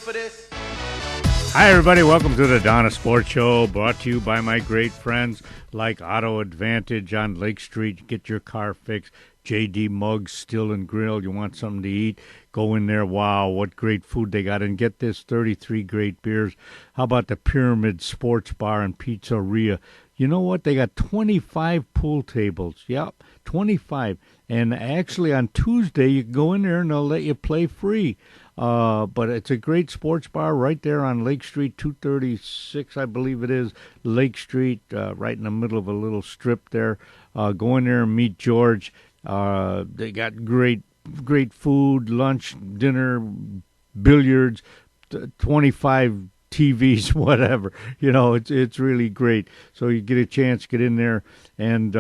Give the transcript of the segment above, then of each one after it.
for this? Hi, everybody. Welcome to the Donna Sports Show, brought to you by my great friends like Auto Advantage on Lake Street. Get your car fixed. J.D. Muggs Still and Grill. You want something to eat? Go in there. Wow, what great food they got. And get this, 33 great beers. How about the Pyramid Sports Bar and Pizzeria? You know what? They got 25 pool tables. Yep, 25. And actually on Tuesday, you can go in there and they'll let you play free. But it's a great sports bar right there on Lake Street, 236, I believe it is, Lake Street, right in the middle of a little strip there. Go in there and meet George. They got great food, lunch, dinner, billiards, 25 TVs, whatever. You know, it's really great. So you get a chance, get in there and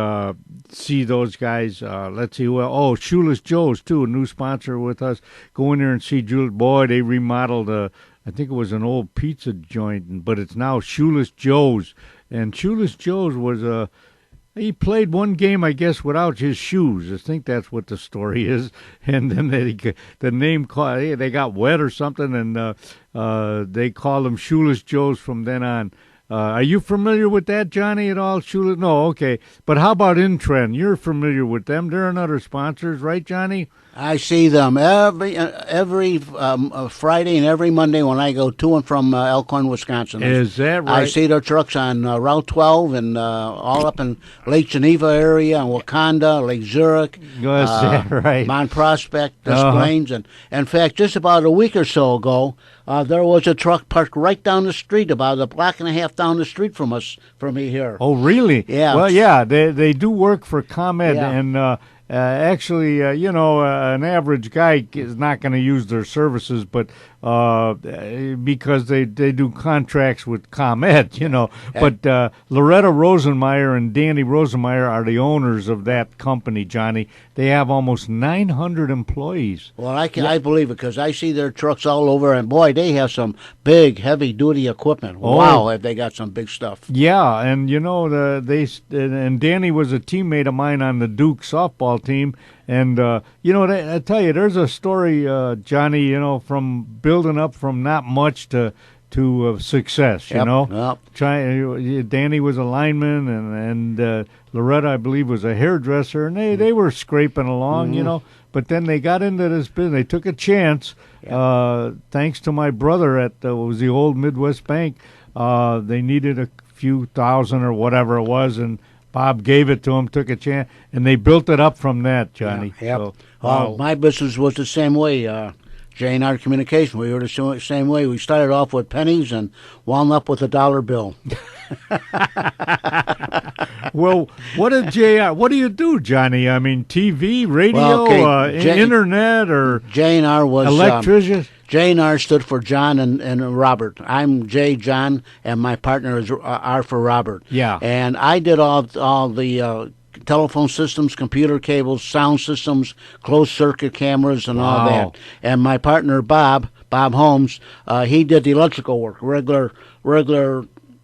see those guys. Let's see, Shoeless Joe's too, a new sponsor with us. Go in there and see Julius. Boy, they remodeled I think it was an old pizza joint, but it's now Shoeless Joe's. And Shoeless Joe's was he played one game, I guess, without his shoes. I think that's what the story is. And then the name they got wet or something, and they called him Shoeless Joe's from then on. Are you familiar with that, Johnny, at all? Shoeless? No, okay. But how about Intrend? You're familiar with them. They're another sponsors, right, Johnny? I see them every Friday and every Monday when I go to and from Elkhorn, Wisconsin. Is that right? I see their trucks on Route 12 and all up in Lake Geneva area, and Wakanda, Lake Zurich, Is that right? Mount Prospect, Des Plaines. And in fact, just about a week or so ago, there was a truck parked right down the street, about a block and a half down the street from me here. Oh, really? Yeah. Well, yeah, they do work for ComEd, Yeah. and actually, an average guy is not going to use their services, but because they do contracts with ComEd, But Loretta Rosenmeyer and Danny Rosenmeyer are the owners of that company, Johnny. They have almost 900 employees. Well, I believe it because I see their trucks all over, and boy, they have some big, heavy-duty equipment. Oh. Wow, have they got some big stuff. Yeah, and and Danny was a teammate of mine on the Duke softball team, and I tell you, there's a story, Johnny, from building up from not much to success. Yep. Danny was a lineman, and Loretta, I believe, was a hairdresser, and they were scraping along, But then they got into this business. They took a chance, thanks to my brother at was the old Midwest Bank. They needed a few thousand or whatever it was, and Bob gave it to him, took a chance, and they built it up from that, Johnny. Yeah, yep. So, my business was the same way. J&R Communication, we were the same way. We started off with pennies and wound up with a dollar bill. Well, what do you do, Johnny? I mean, TV, radio, internet, or J&R was electrician? J&R stood for John and Robert. I'm J, John, and my partner is R for Robert. Yeah. And I did all the telephone systems, computer cables, sound systems, closed circuit cameras, and all that. And my partner Bob Holmes, he did the electrical work, regular.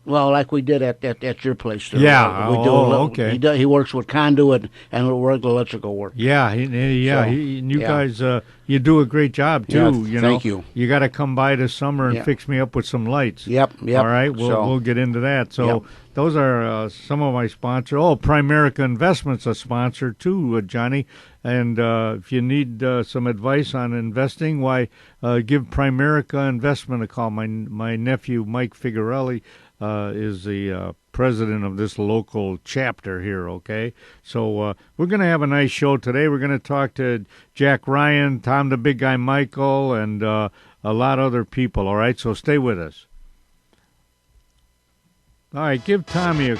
Well, like we did at your place. Yeah. Okay. He works with conduit and regular electrical work. Yeah. Guys, you do a great job too. Yeah, thank you. You got to come by this summer and fix me up with some lights. Yep. All right. We'll get into that. So those are some of my sponsors. Oh, Primerica Investments a sponsor too, Johnny. And if you need some advice on investing, give Primerica Investment a call. My nephew Mike Figarelli is the president of this local chapter here, okay? So we're going to have a nice show today. We're going to talk to Jack Ryan, Tom the Big Guy Michael, and a lot of other people, all right? So stay with us. All right, give Tommy a...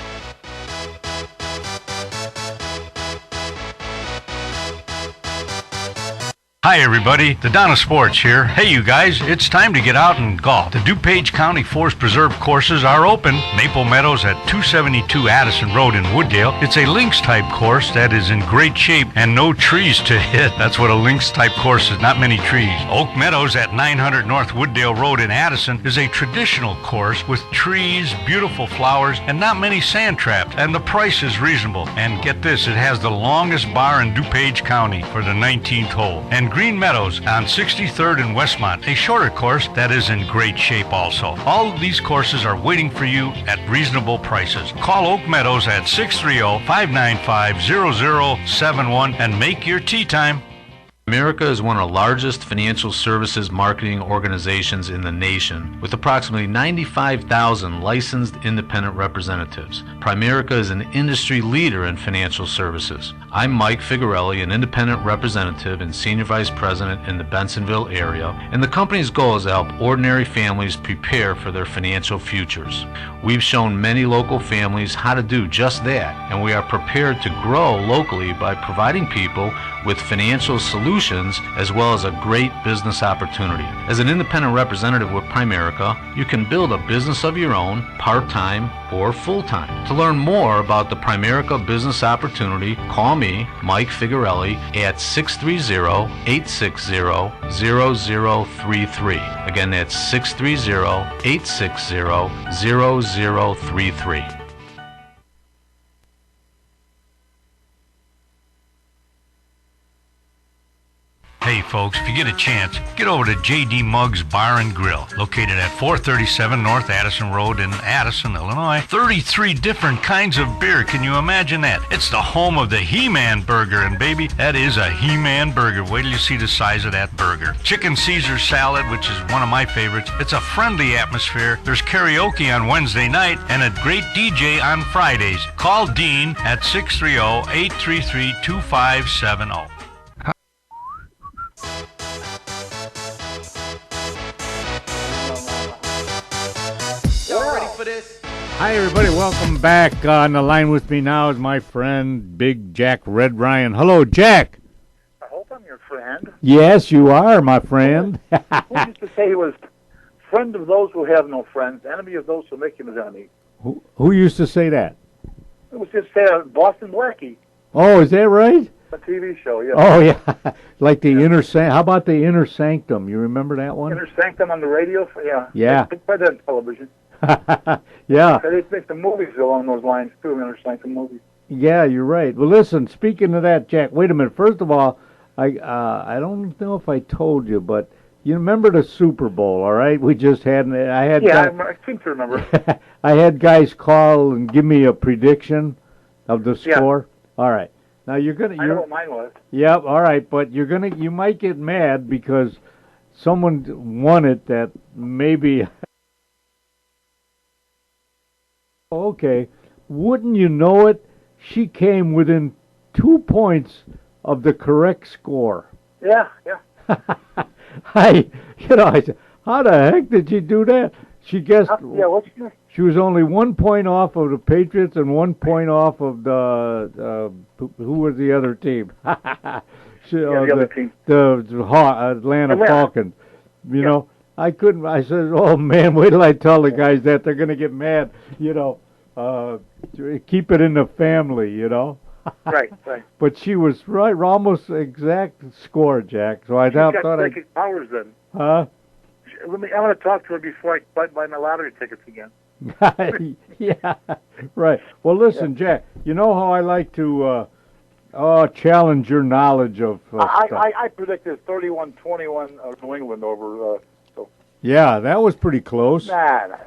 Hi, everybody. The Donna Sports here. Hey, you guys, it's time to get out and golf. The DuPage County Forest Preserve courses are open. Maple Meadows at 272 Addison Road in Woodgale. It's a links-type course that is in great shape and no trees to hit. That's what a links-type course is, not many trees. Oak Meadows at 900 North Wooddale Road in Addison is a traditional course with trees, beautiful flowers, and not many sand traps. And the price is reasonable. And get this, it has the longest bar in DuPage County for the 19th hole. And Green Meadows on 63rd and Westmont, a shorter course that is in great shape also. All of these courses are waiting for you at reasonable prices. Call Oak Meadows at 630-595-0071 and make your tee time. Primerica is one of the largest financial services marketing organizations in the nation, with approximately 95,000 licensed independent representatives. Primerica is an industry leader in financial services. I'm Mike Figarelli, an independent representative and senior vice president in the Bensonville area, and the company's goal is to help ordinary families prepare for their financial futures. We've shown many local families how to do just that, and we are prepared to grow locally by providing people with financial solutions as well as a great business opportunity. As an independent representative with Primerica, you can build a business of your own, part-time or full-time. To learn more about the Primerica business opportunity, call me, Mike Figarelli, at 630-860-0033. Again, that's 630-860-0033. Hey folks, if you get a chance, get over to J.D. Muggs Bar and Grill, located at 437 North Addison Road in Addison, Illinois. 33 different kinds of beer. Can you imagine that? It's the home of the He-Man Burger, and baby, that is a He-Man Burger. Wait till you see the size of that burger. Chicken Caesar salad, which is one of my favorites. It's a friendly atmosphere. There's karaoke on Wednesday night and a great DJ on Fridays. Call Dean at 630-833-2570. Y'all ready for this? Hi, everybody. Welcome back. On the line with me now is my friend, Big Jack Red Ryan. Hello, Jack. I hope I'm your friend. Yes, you are, my friend. Who used to say he was friend of those who have no friends, enemy of those who make him his enemy? Who used to say that? It was just Boston Blackie, Oh, is that right? a TV show, yeah. Oh, yeah. Like the Inner Sanctum. How about the Inner Sanctum? You remember that one? Inner Sanctum on the radio, yeah. Yeah. They played that on television. Yeah. They make the movies along those lines, too, Inner Sanctum movies. Yeah, you're right. Well, listen, speaking of that, Jack, wait a minute. First of all, I don't know if I told you, but you remember the Super Bowl, all right? We just had, I seem to remember. I had guys call and give me a prediction of the Yeah. score. All right. Now I know what mine was. Yep, all right, but you might get mad because someone won it that maybe. Okay, wouldn't you know it? She came within 2 points of the correct score. Yeah. I said, how the heck did she do that? She guessed. What's your... She was only 1 point off of the Patriots and 1 point off of the who was the other team? the other team. The Atlanta Falcons. You know, I couldn't. I said, "Oh man, wait till I tell the guys that they're going to get mad." You know, keep it in the family. You know. Right. But she was right, almost exact score, Jack. So I thought psychic powers then. Huh? I want to talk to her before I buy my lottery tickets again. Yeah, right. Well, listen, Jack, you know how I like to challenge your knowledge of stuff. I predicted 31-21 New England over. Yeah, that was pretty close. Nah.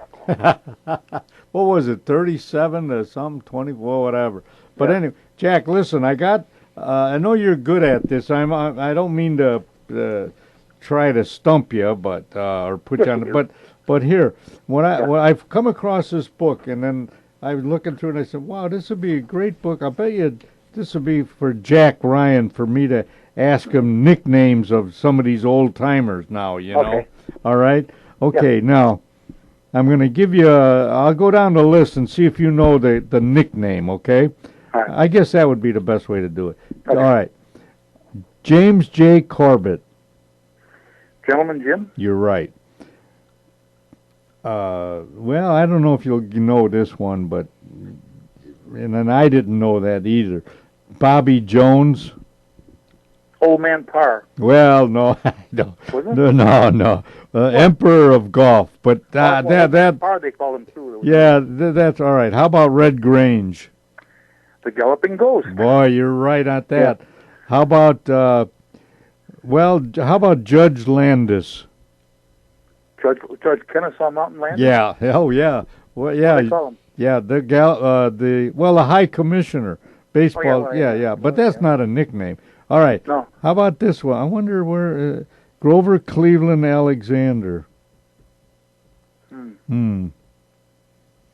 What was it, 37 to something, 20, well, whatever. But anyway, Jack, listen, I know you're good at this. I don't mean to try to stump you, but or put you on the, but here, when I've come across this book, and then I was looking through it, and I said, wow, this would be a great book. I bet you this would be for Jack Ryan, for me to ask him nicknames of some of these old timers now, you know. All right? Okay, now, I'm going to give you I'll go down the list and see if you know the nickname, okay? All right. I guess that would be the best way to do it. Okay. All right. James J. Corbett. Gentleman Jim? You're right. Well, I don't know if you'll know this one, but and then I didn't know that either. Bobby Jones. Old Man Parr. Well, no, no, Was it? no. Emperor of Golf, but that Parr they called him too. yeah, that's all right. How about Red Grange? The Galloping Ghost. Boy, you're right on that. How about Well, how about Judge Landis? Judge Kennesaw Mountain Landis? Yeah. Oh, yeah. Well, yeah. What do they call him? Yeah, the High Commissioner, baseball. right, yeah, yeah. yeah, but that's not a nickname. All right. No. How about this one? I wonder where Grover Cleveland Alexander.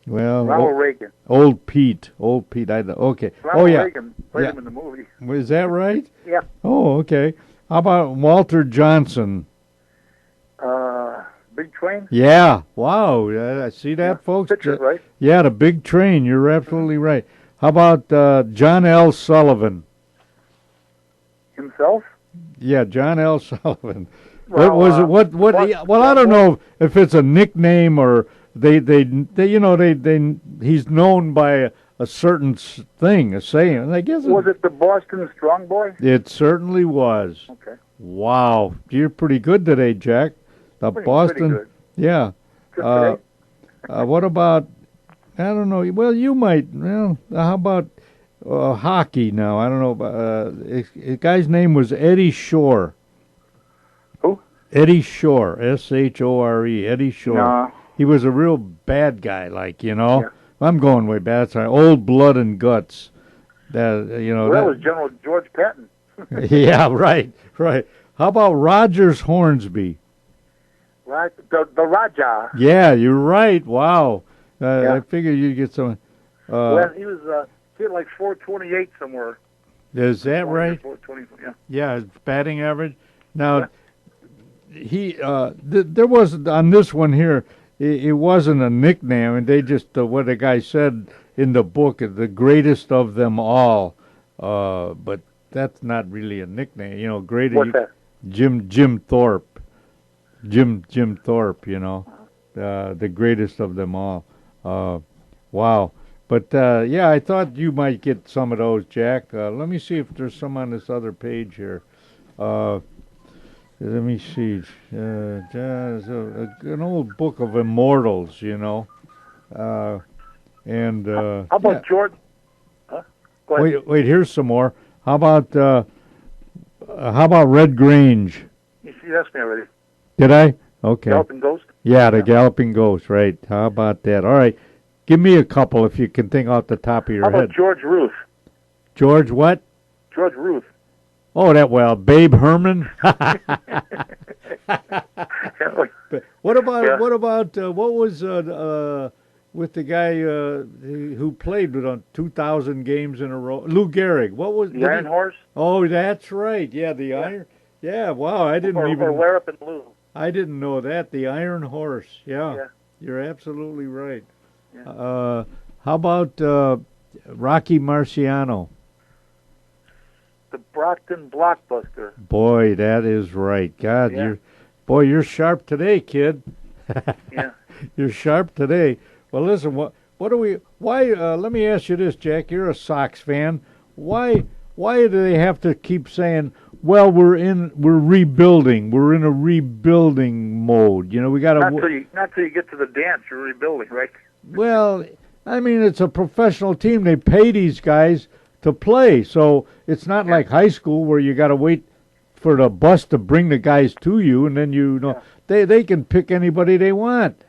Well, Ronald Reagan. Old Pete. Okay. Ronald yeah. Reagan played Yeah. him in the movie. Is that right? Yeah. Oh, okay. How about Walter Johnson? Big Train? Yeah. Wow. See that, folks? Pitcher, right? Yeah, the big train. You're absolutely right. How about John L. Sullivan? Himself? Yeah, John L. Sullivan. Well, What was it? What? Well, I don't know if it's a nickname or they he's known by a certain thing, a saying. I guess Was it the Boston Strong Boy? it certainly was. Okay. Wow, you're pretty good today, Jack. The Pretty Boston, good. yeah. Just today? What about? I don't know. Well, you might. Well, how about hockey? Now I don't know. The guy's name was Eddie Shore. Who? Eddie Shore, Shore. Eddie Shore. No. He was a real bad guy, like, you know. Yeah. I'm going way back. That's right. Old blood and guts. That you know. Well, that was General George Patton. Yeah, right. How about Rogers Hornsby? Right? The Raja. Yeah, you're right. Wow. Yeah. I figured you'd get some. Well, he was he had like 428 somewhere. Is that right? 420, yeah. Yeah, his batting average. Now, he there was on this one here. It wasn't a nickname, and they just what the guy said in the book, the greatest of them all. But that's not really a nickname, you know. What's that? Jim Thorpe. Jim Thorpe, you know, the greatest of them all. Wow. But, yeah, I thought you might get some of those, Jack. Let me see if there's some on this other page here. Let me see. An old book of immortals, you know. How about George? Huh? Go ahead. Wait, here's some more. How about Red Grange? You asked me already. Did I? Okay. Galloping Ghost? Yeah, the Galloping Ghost, right. How about that? All right. Give me a couple if you can think off the top of your How about head. George Ruth? George what? George Ruth. Oh, Babe Herman? What about what was with the guy who played with on 2,000 games in a row? Lou Gehrig. What was The Iron Horse? Oh, that's right. Yeah, the Iron. Yeah, wow, I didn't Or even Larup and Lou. I didn't know that. The Iron Horse. Yeah. Yeah. You're absolutely right. Yeah. How about Rocky Marciano? The Brockton Blockbuster. Boy, that is right. God, Yeah. you're sharp today, kid. Yeah. You're sharp today. Well, listen, why let me ask you this, Jack. You're a Sox fan. Why do they have to keep saying, well, we're rebuilding. We're in a rebuilding mode. You know, we got to Not till you get to the dance, you're rebuilding, right? Well, I mean, it's a professional team. They pay these guys to play. So it's not like high school where you got to wait for the bus to bring the guys to you, and then they can pick anybody they want.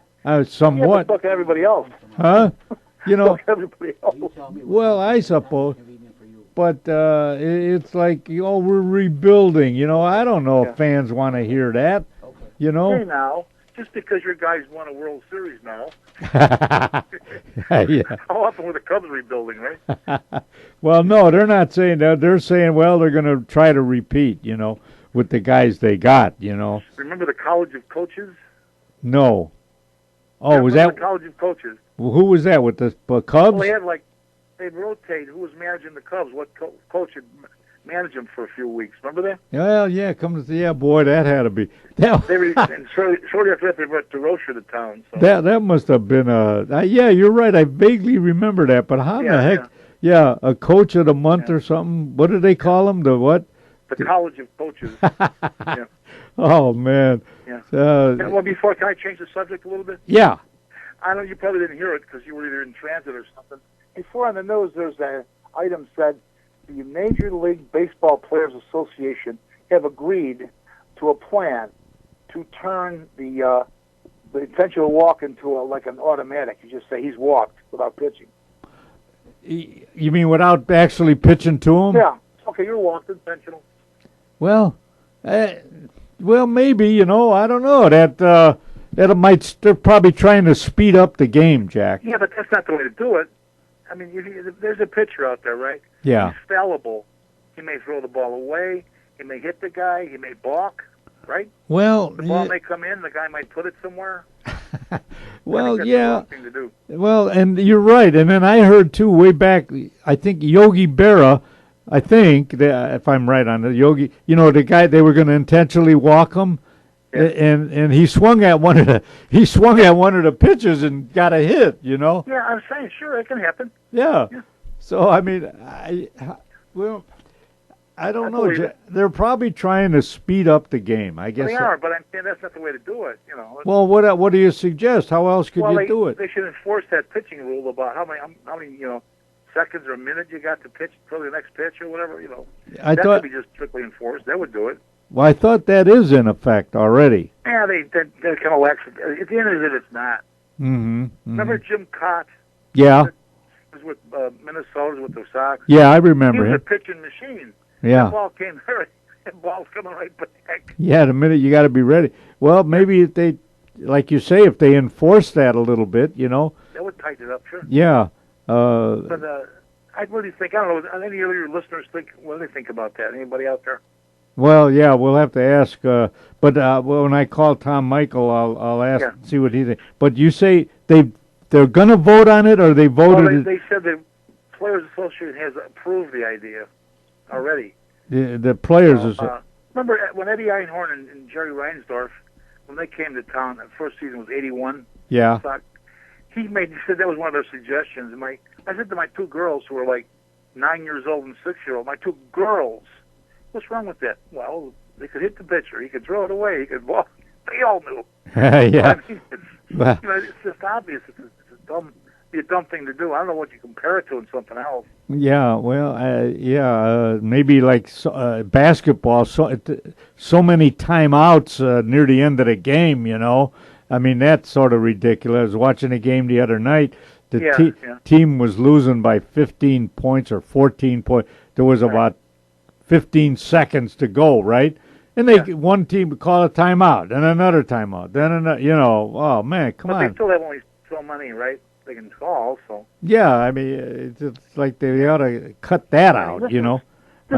Somewhat. Yeah, look at everybody else. Huh? You know. Look at everybody else. Well, I suppose. But it's like, we're rebuilding. You know, I don't know if fans want to hear that. You know. Hey, now, just because your guys won a World Series now. Yeah. How often were the Cubs rebuilding, right? Well, no, they're not saying that. They're saying, well, they're going to try to repeat, you know, with the guys they got, you know. Remember the College of Coaches? No. Oh, was that? The College of Coaches. Who was that, with the Cubs? Well, they'd rotate who was managing the Cubs, what coach had managed them for a few weeks. Remember that? Well, yeah, boy, that had to be. And shortly after that, they brought DeRocher to town. So. That must have been yeah, you're right. I vaguely remember that, but how the heck? Yeah, a coach of the month or something. What do they call them? The what? The College of Coaches. Yeah. Oh, man. Yeah. Well, can I change the subject a little bit? Yeah. I know you probably didn't hear it because you were either in transit or something. Before on the news, there's an item said the Major League Baseball Players Association have agreed to a plan to turn the intentional walk into like an automatic. You just say he's walked without pitching. You mean without actually pitching to him? Yeah. Okay, you're walked intentional. Well, maybe, I don't know. They're probably trying to speed up the game, Jack. Yeah, but that's not the way to do it. I mean, there's a pitcher out there, right? Yeah. He's fallible. He may throw the ball away. He may hit the guy. He may balk, right? Well, the ball may come in. The guy might put it somewhere. Well, that's yeah. the wrong thing to do. Well, and you're right. And then I heard too way back. I think Yogi Berra. I think if I'm right on it, Yogi. The guy they were going to intentionally walk him. Yeah. And he swung at one of the pitches and got a hit. Yeah, I'm saying sure it can happen. Yeah. So I mean, I don't know. They're probably trying to speed up the game. I guess they are, but I'm saying that's not the way to do it. Well, what do you suggest? How else could you do it? They should enforce that pitching rule about how many seconds or a minute you got to pitch for the next pitch or whatever. I that thought could be just strictly enforced. That would do it. Well, I thought that is in effect already. Yeah, they kind of lax. At the end of it, it's not. Mm-hmm. Remember Jim Cott? Yeah. He was with Minnesota with the Sox. Yeah, I remember him. He was him. a pitching machine. Yeah. The ball came there, and ball's coming right back. Yeah, the minute you got to be ready. Well, maybe if they, like you say, if they enforce that a little bit, That would tighten it up, sure. Yeah. But I really think, I don't know, any of your listeners what do they think about that? Anybody out there? Well, yeah, we'll have to ask. But when I call Tom Michael, I'll ask see what he thinks. But you say they're going to vote on it, or they voted? Well, they said the Players Association has approved the idea already. The Players Association. Remember when Eddie Einhorn and Jerry Reinsdorf, when they came to town, the first season was '81. Yeah. He said that was one of their suggestions. And I said to my two girls who were like 9 years old and 6 year old, my two girls, what's wrong with that? Well, they could hit the pitcher. He could throw it away. He could walk. They all knew. Yeah. I mean, it's just obvious. It's a dumb thing to do. I don't know what you compare it to in something else. Yeah, well, maybe like basketball. So many timeouts near the end of the game. I mean, that's sort of ridiculous. I was watching a game the other night. The team was losing by 15 points or 14 points. There was about 15 seconds to go, right? And one team would call a timeout, then another timeout, then another. Oh man, come on. But they still have only so many, right? They can call, so. Yeah, I mean, it's like they ought to cut that out, This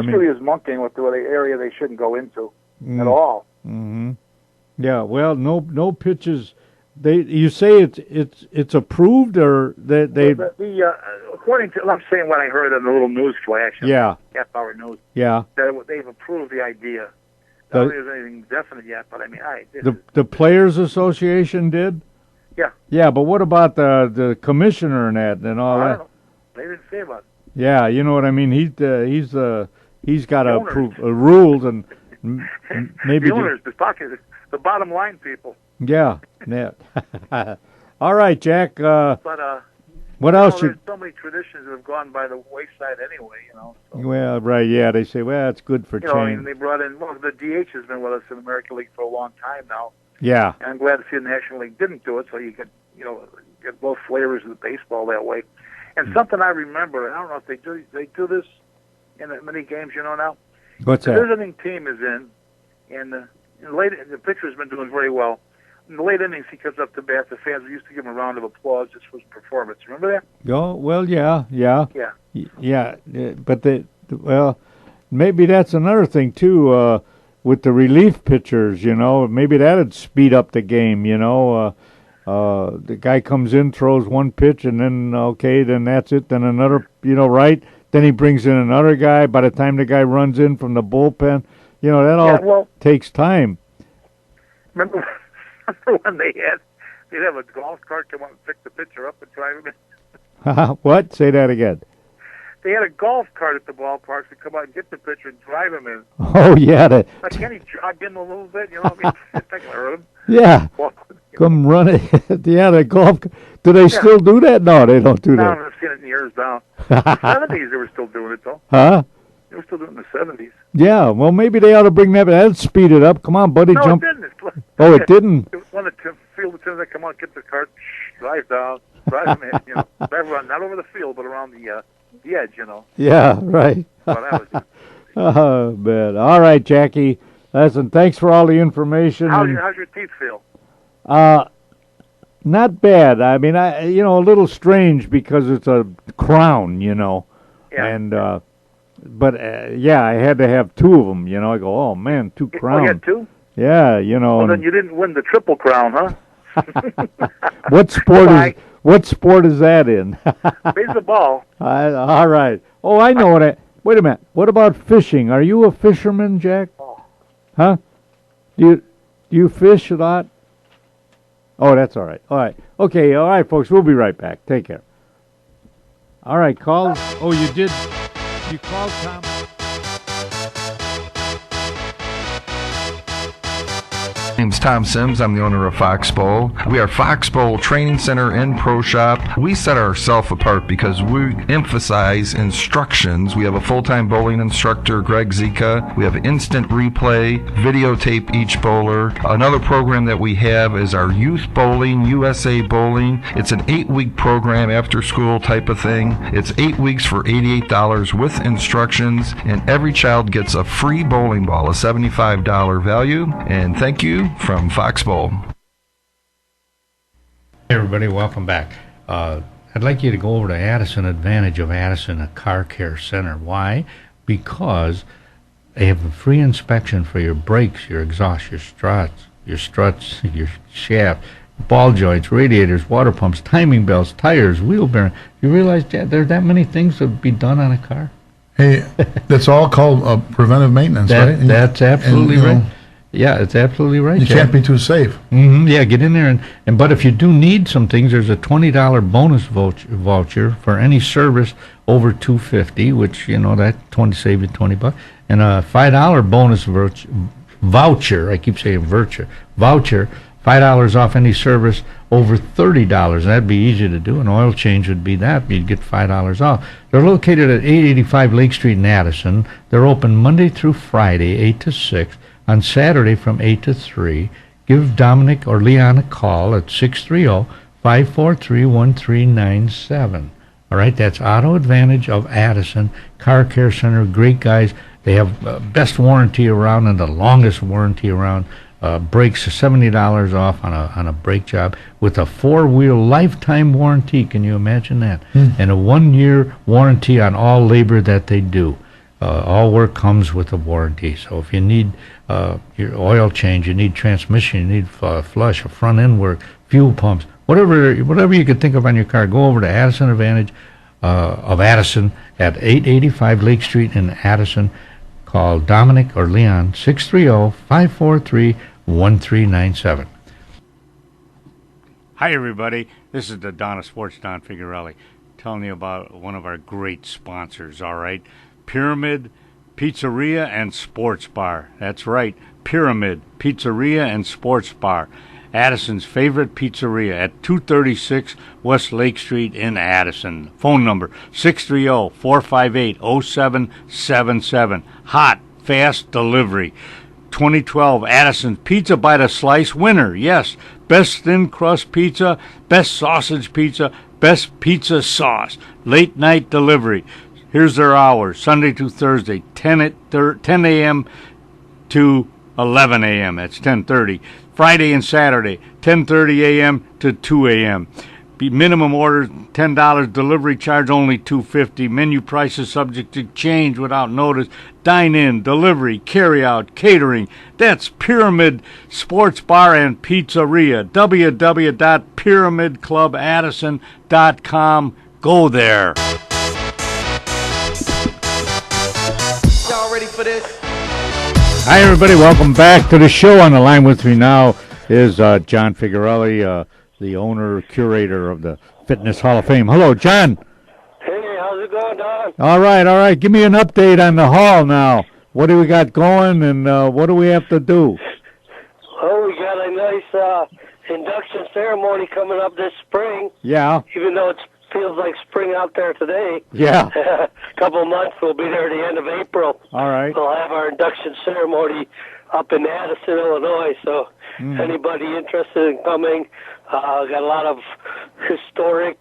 really is monkeying with the area they shouldn't go into at all. Mm-hmm. Yeah, well, no pitches. You say it's approved, or they according to, I'm saying what I heard on the little news flash. Half-hour news. Yeah. That they've approved the idea. I don't think there's anything definite yet, but I mean, the Players Association did. Yeah. Yeah, but what about the commissioner and that and all that? I don't know. They didn't say about it. Yeah, you know what I mean. He's got to approve rules and maybe the owners, the bottom line people. Yeah. All right, Jack. But what else? There's so many traditions that have gone by the wayside anyway. So. Well, right. Yeah, they say, well, it's good for change. And they brought in. Well, the DH has been with us in the American League for a long time now. Yeah. And I'm glad to see the National League didn't do it, so you could, get both flavors of the baseball that way. And something I remember, and I don't know if they do this in many games, now. What's that? The visiting team is in, and the pitcher's been doing very well. In the late innings, he comes up to bat. The fans used to give him a round of applause just for his performance. Remember that? Oh, well, yeah. But maybe that's another thing too. With the relief pitchers, maybe that'd speed up the game. The guy comes in, throws one pitch, and then that's it. Then another, right? Then he brings in another guy. By the time the guy runs in from the bullpen, that all takes time. Remember when they'd have a golf cart come out and pick the pitcher up and drive him in? What? Say that again. They had a golf cart at the ballparks to come out and get the pitcher and drive him in. Oh, yeah. Like, can he jog in a little bit? It's like him. Yeah. Come run it. Yeah, the golf. Do they still do that? No, they don't do that. No, I've seen it in years now. In the 70s, they were still doing it, though. Huh? They were still doing it in the 70s. Yeah, well, maybe they ought to bring that. That'd speed it up. Come on, buddy, No, jump. it didn't. Oh, it didn't? When the field attendants come on, get the cart, drive down, drive them in, drive around, not over the field, but around the edge, Yeah, right. Well, that was Oh, man. All right, Jackie. Listen, thanks for all the information. how's your teeth feel? Not bad. I mean, a little strange because it's a crown, Yeah. And but yeah, I had to have two of them. I go, oh man, two crowns. Oh, you had two? Yeah, Well, then you didn't win the triple crown, huh? What sport is that in? Baseball. All right. Oh, I know what. Wait a minute. What about fishing? Are you a fisherman, Jack? Huh? Do you fish a lot? Oh, that's all right. All right. Okay. All right, folks. We'll be right back. Take care. All right. Call. Oh, you did. You called Tom. My name's Tom Sims. I'm the owner of Fox Bowl. We are Fox Bowl Training Center and Pro Shop. We set ourselves apart because we emphasize instructions. We have a full-time bowling instructor, Greg Zika. We have instant replay, videotape each bowler. Another program that we have is our Youth Bowling, USA Bowling. It's an 8-week program, after school type of thing. It's 8 weeks for $88 with instructions, and every child gets a free bowling ball, a $75 value. And thank you from Fox Bowl. Hey everybody, welcome back. I'd like you to go over to Addison Advantage of Addison, a car care center. Why? Because they have a free inspection for your brakes, your exhaust, your struts, your shaft, ball joints, radiators, water pumps, timing belts, tires, wheel bearing. You realize that there are that many things that would be done on a car? Hey, that's all called preventive maintenance, right? That's absolutely right. Yeah, it's absolutely right. You can't be too safe. Yeah, get in there but if you do need some things, there's a $20 bonus voucher for any service over $250, which that save you $20, and a $5 bonus voucher. I keep saying voucher. $5 off any service over $30. That'd be easy to do. An oil change would be that. You'd get $5 off. They're located at 885 Lake Street in Addison. They're open Monday through Friday, 8 to 6. On Saturday from 8 to 3, give Dominic or Leon a call at 630-543-1397. All right, that's Auto Advantage of Addison, Car Care Center, great guys. They have best warranty around and the longest warranty around. Brakes are $70 off on a brake job with a 4-wheel lifetime warranty. Can you imagine that? And a 1-year warranty on all labor that they do. All work comes with a warranty. So if you need your oil change, you need transmission, you need flush, front end work, fuel pumps, whatever you could think of on your car, go over to Addison Advantage of Addison at 885 Lake Street in Addison. Call Dominic or Leon, 630-543-1397. Hi, everybody. This is the Donna Sports, Don Figuarelli, telling you about one of our great sponsors, all right? Pyramid Pizzeria and Sports Bar. That's right, Pyramid Pizzeria and Sports Bar. Addison's favorite pizzeria at 236 West Lake Street in Addison. Phone number 630-458-0777. Hot, fast delivery. 2012 Addison's Pizza by the Slice winner. Yes, best thin crust pizza, best sausage pizza, best pizza sauce. Late night delivery. Here's their hours, Sunday to Thursday, 10 a.m. to 11 a.m. That's 10:30. Friday and Saturday, 10:30 a.m. to 2 a.m. Minimum order, $10. Delivery charge only $2.50. Menu prices subject to change without notice. Dine-in, delivery, carry-out, catering. That's Pyramid Sports Bar and Pizzeria. www.pyramidclubaddison.com. Go there. Y'all ready for this? Hi, everybody. Welcome back to the show. On the line with me now is John Figuarelli, the owner, curator of the Fitness Hall of Fame. Hello, John. Hey, how's it going, Don? All right. Give me an update on the hall now. What do we got going, and what do we have to do? Oh, we got a nice induction ceremony coming up this spring. Yeah. Even though it's feels like spring out there today. Yeah. A couple of months, we'll be there at the end of April. All right. We'll have our induction ceremony up in Addison, Illinois. So anybody interested in coming, got a lot of historic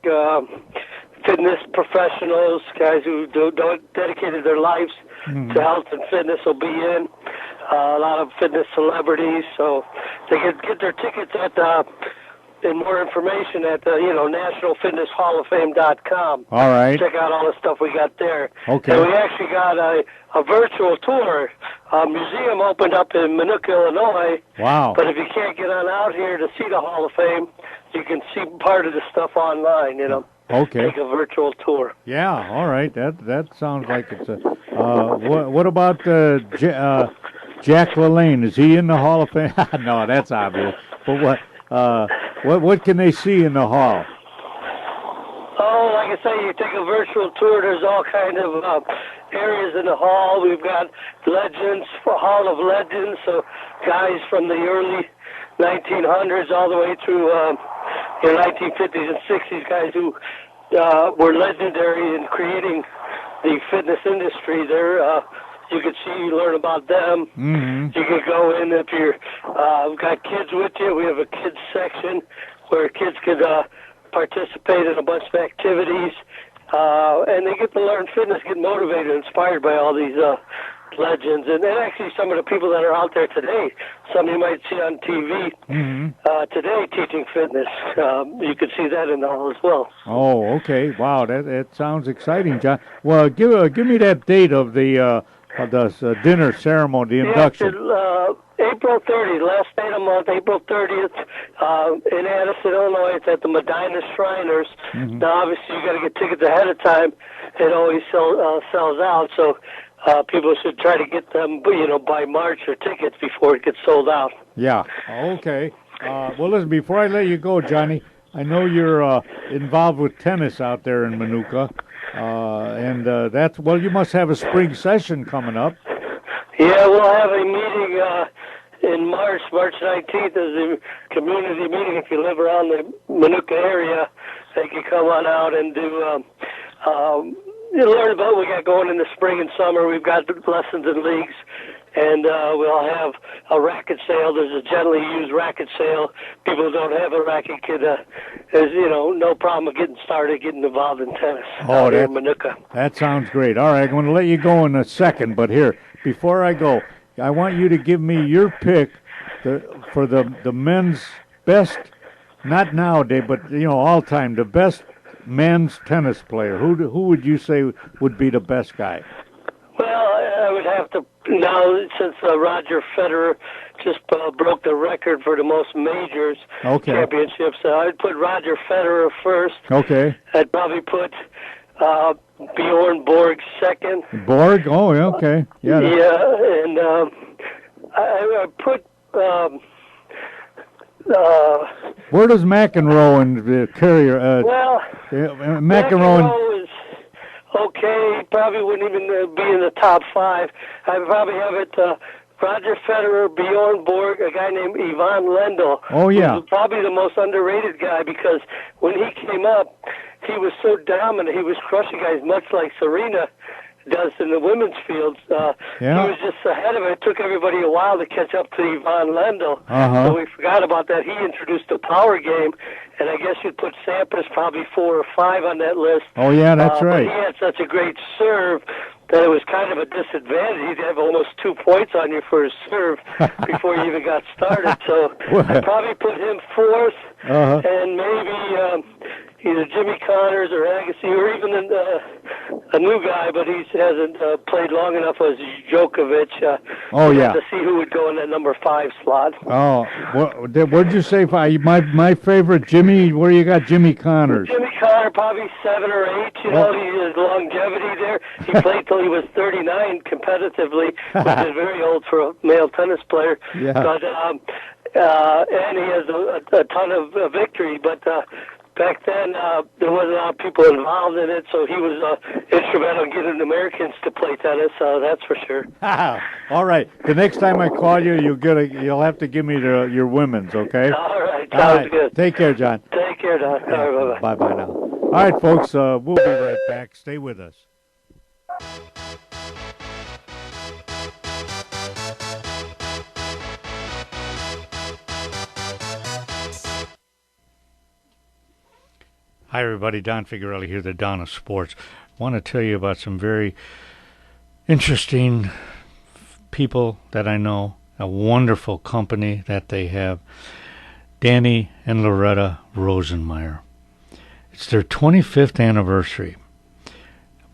fitness professionals, guys who dedicated their lives to health and fitness will be in. A lot of fitness celebrities, so they can get their tickets at and more information at nationalfitnesshallofFame.com. All right. Check out all the stuff we got there. Okay. And we actually got a virtual tour. A museum opened up in Minooka, Illinois. Wow. But if you can't get on out here to see the Hall of Fame, you can see part of the stuff online. Okay. Take a virtual tour. Yeah. All right. That sounds like it's a. What about Jack LaLanne? Is he in the Hall of Fame? No, that's obvious. But what can they see in the hall? Oh, like I say, you take a virtual tour. There's all kind of areas in the hall. We've got legends, for Hall of Legends, so guys from the early 1900s all the way through 1950s and 60s, guys who were legendary in creating the fitness industry. There, you could learn about them. Mm-hmm. You could go in if you're got kids with you. We have a kids section where kids could participate in a bunch of activities, and they get to learn fitness, get motivated, inspired by all these legends, and actually some of the people that are out there today. Some you might see on TV today teaching fitness. You could see that in the hall as well. Oh, okay. Wow, that sounds exciting, John. Well, give me that date of the dinner ceremony, the induction. April 30th, last day of the month, April 30th, in Addison, Illinois. It's at the Medina Shriners. Now, obviously, you got to get tickets ahead of time. It always sells out, so people should try to get them, by March, or tickets before it gets sold out. Yeah. Okay. Well, listen, before I let you go, Johnny, I know you're involved with tennis out there in Minooka, and you must have a spring session coming up. Yeah, we'll have a meeting in March 19th is a community meeting. If you live around the Minooka area, they can come on out and do learn about what we got going in the spring and summer. We've got lessons and leagues, and we'll have a racket sale. There's a gently used racket sale. People who don't have a racket could, there's no problem with getting started, getting involved in tennis out here in Minooka. That sounds great. All right, I'm going to let you go in a second, but here, before I go, I want you to give me your pick for the men's best, not nowadays, but all time, the best men's tennis player. Who would you say would be the best guy? Well, I would have to now, since Roger Federer just broke the record for the most majors championships. I'd put Roger Federer first. Okay. I'd probably put Bjorn Borg second. Borg? Oh, okay. Yeah. Yeah, and I put. Where does McEnroe and Carrier? McEnroe is okay. Probably wouldn't even be in the top five. I'd probably have it Roger Federer, Bjorn Borg, a guy named Ivan Lendl. Oh, yeah. Who's probably the most underrated guy because when he came up, he was so dominant. He was crushing guys much like Serena does in the women's fields. He was just ahead of it. It took everybody a while to catch up to Ivan Lendl. So we forgot about that. He introduced the power game, and I guess you'd put Sampras probably 4 or 5 on that list. Oh, yeah, that's right. But he had such a great serve that it was kind of a disadvantage. He'd have almost 2 points on you for his serve before you even got started. So I'd probably put him fourth, and maybe either Jimmy Connors or Agassi, or even a new guy, but he hasn't played long enough, as Djokovic. To see who would go in that number 5 slot. Oh, what did you say? My favorite, Jimmy. Where you got Jimmy Connors? Jimmy Connor, probably 7 or 8. He has longevity there. He played till he was 39 competitively, which is very old for a male tennis player. Yeah. But and he has a ton of victory, but. Back then, there wasn't a lot of people involved in it, so he was instrumental in getting Americans to play tennis. That's for sure. All right. The next time I call you, you'll have to give me your women's, okay? All right. Sounds good. Take care, John. Take care, Don. All right, bye-bye. Bye-bye now. All right, folks, we'll be right back. Stay with us. Hi, everybody. Don Figuarelli here, the Don of Sports. I want to tell you about some very interesting people that I know, a wonderful company that they have, Danny and Loretta Rosenmeyer. It's their 25th anniversary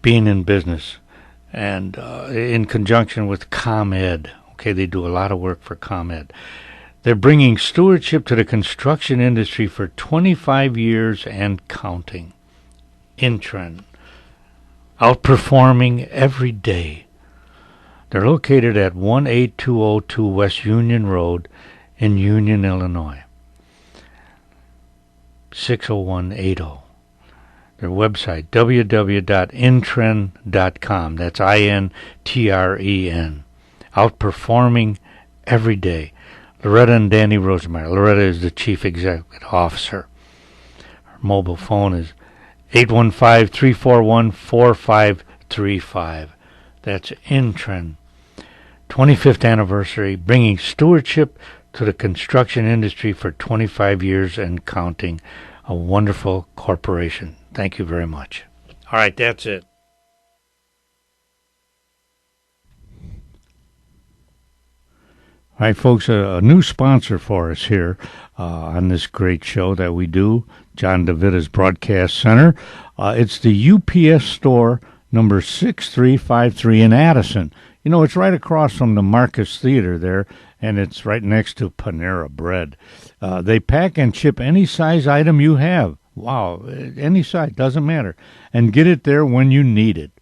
being in business, and in conjunction with ComEd. Okay, they do a lot of work for ComEd. They're bringing stewardship to the construction industry for 25 years and counting. Intren, outperforming every day. They're located at 18202 West Union Road in Union, Illinois. 60180. Their website, www.intren.com. That's INTREN. Outperforming every day. Loretta and Danny Rosenmeyer. Loretta is the Chief Executive Officer. Her mobile phone is 815-341-4535. That's Intren. 25th anniversary, bringing stewardship to the construction industry for 25 years and counting. A wonderful corporation. Thank you very much. All right, that's it. All right, folks, a new sponsor for us here on this great show that we do, John DeVita's Broadcast Center. It's the UPS store number 6353 in Addison. You know, it's right across from the Marcus Theater there, and it's right next to Panera Bread. They pack and ship any size item you have. Wow, any size, doesn't matter. And get it there when you need it.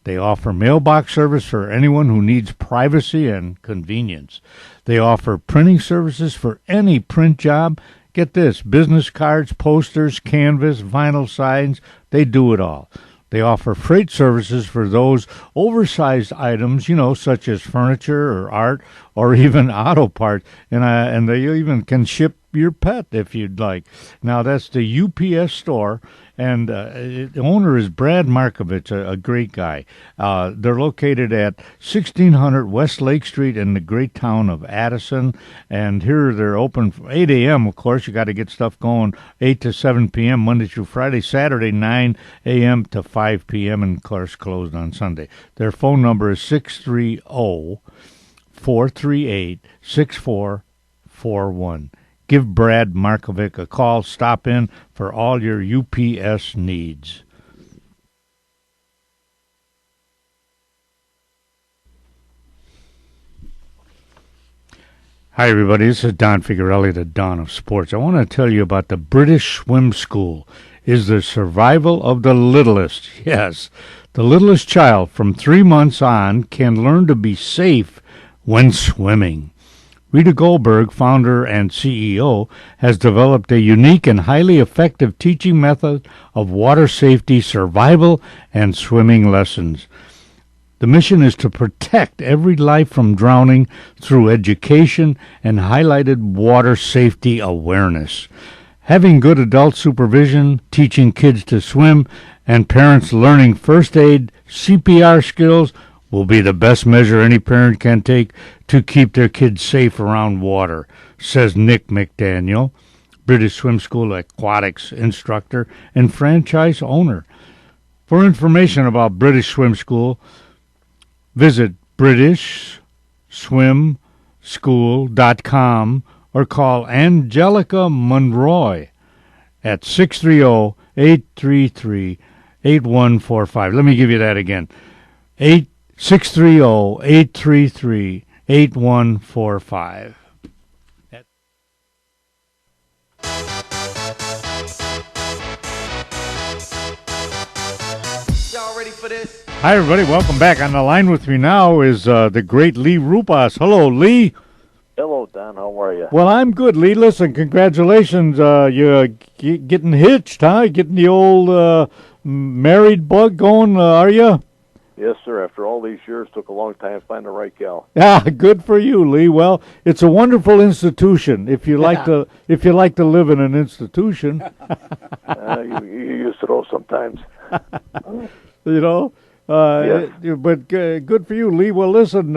They offer mailbox service for anyone who needs privacy and convenience. They offer printing services for any print job. Get this, business cards, posters, canvas, vinyl signs, they do it all. They offer freight services for those oversized items, you know, such as furniture or art or even auto parts. And they even can ship your pet if you'd like. Now, that's the UPS store, and the owner is Brad Markovich, a great guy. They're located at 1600 West Lake Street in the great town of Addison, and here they're open from 8 a.m., of course. You got to get stuff going 8 to 7 p.m. Monday through Friday, Saturday 9 a.m. to 5 p.m., and, of course, closed on Sunday. Their phone number is 630-438-6441. Give Brad Markovic a call. Stop in for all your UPS needs. Hi, everybody. This is Don Figuarelli, the Don of Sports. I want to tell you about the British Swim School. Is the survival of the littlest. Yes, the littlest child from 3 months on can learn to be safe when swimming. Rita Goldberg, founder and CEO, has developed a unique and highly effective teaching method of water safety, survival, and swimming lessons. The mission is to protect every life from drowning through education and highlighted water safety awareness. Having good adult supervision, teaching kids to swim, and parents learning first aid, CPR skills will be the best measure any parent can take to keep their kids safe around water, says Nick McDaniel, British Swim School aquatics instructor and franchise owner. For information about British Swim School, visit BritishSwimSchool.com or call Angelica Monroy at 630-833-8145. Let me give you that again. 630-833-8145. Y'all ready for this? Hi, everybody. Welcome back. On the line with me now is the great Lee Rupas. Hello, Lee. Hello, Don. How are you? Well, I'm good, Lee. Listen, congratulations. You're getting hitched, huh? Getting the old married bug going, are you? Yes, sir. After all these years, took a long time to find the right gal. Ah, good for you, Lee. Well, it's a wonderful institution. If you like to live in an institution, You used to those sometimes. you know. Yes. But good for you, Lee. Well, listen.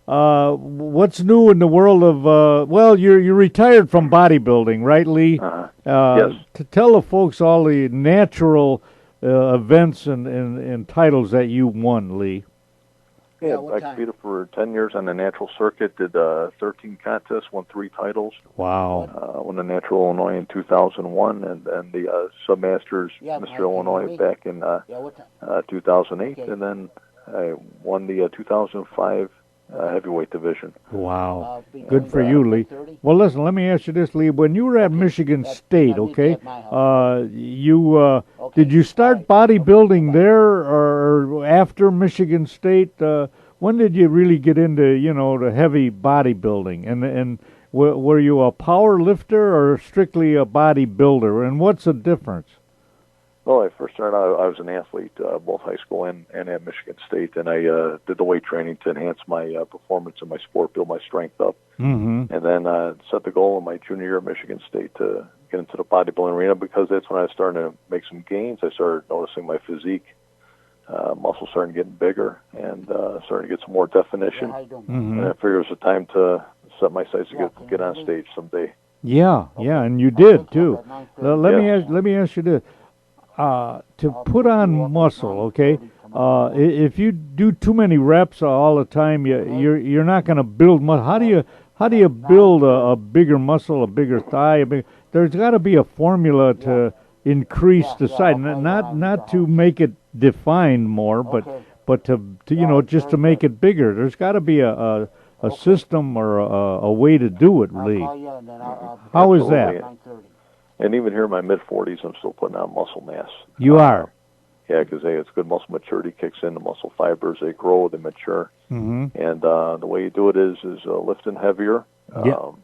What's new in the world of? Well, you're retired from bodybuilding, right, Lee? Yes. To tell the folks all the natural events and titles that you won, Lee. Yeah, I competed for 10 years on the natural circuit, did 13 contests, won 3 titles. Wow. Won the Natural Illinois in 2001 and the Submasters Mr. Illinois back in 2008. And then I won the 2005 heavyweight division. Wow. Good for you, Lee. Well, listen, let me ask you this, Lee. When you were at Michigan State, okay, did you start bodybuilding there or after Michigan State? When did you really get into, the heavy bodybuilding? And were you a power lifter or strictly a bodybuilder? And what's the difference? Well, I first started out, I was an athlete, both high school and at Michigan State, and I did the weight training to enhance my performance in my sport, build my strength up. Mm-hmm. And then set the goal in my junior year at Michigan State to get into the bodybuilding arena, because that's when I was starting to make some gains. I started noticing my physique, muscles starting getting bigger, and starting to get some more definition. Mm-hmm. And I figured it was a time to set my sights to get on stage someday. Yeah, and you did too. Let me ask you this. To put on muscle, okay? If you do too many reps all the time, you're not going to build muscle. How do you build a bigger muscle, a bigger thigh? There's got to be a formula to increase the size, not to make it defined more, but to just to make it bigger. There's got to be a system or a way to do it, Lee. How is that? And even here in my mid-40s, I'm still putting on muscle mass. You are? Yeah, because it's good muscle maturity kicks in. The muscle fibers, they grow, they mature. Mm-hmm. And the way you do it is lifting heavier, doing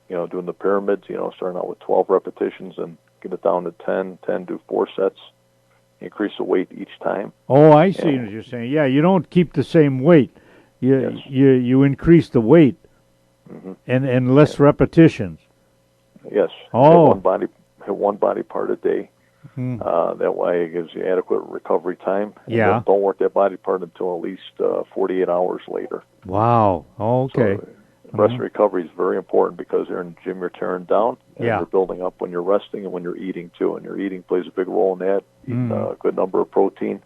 the pyramids, starting out with 12 repetitions and get it down to 10, do 4 sets, increase the weight each time. Oh, I see what you're saying. Yeah, you don't keep the same weight. You increase the weight and less repetitions. Yes. Oh. Hit one body part a day. Mm-hmm. That way it gives you adequate recovery time. And yeah. Don't work that body part until at least 48 hours later. Wow. Okay. So rest and recovery is very important, because you're in the gym, you're tearing down, and you're building up when you're resting and when you're eating too. And your eating plays a big role in that. Eat a good number of protein,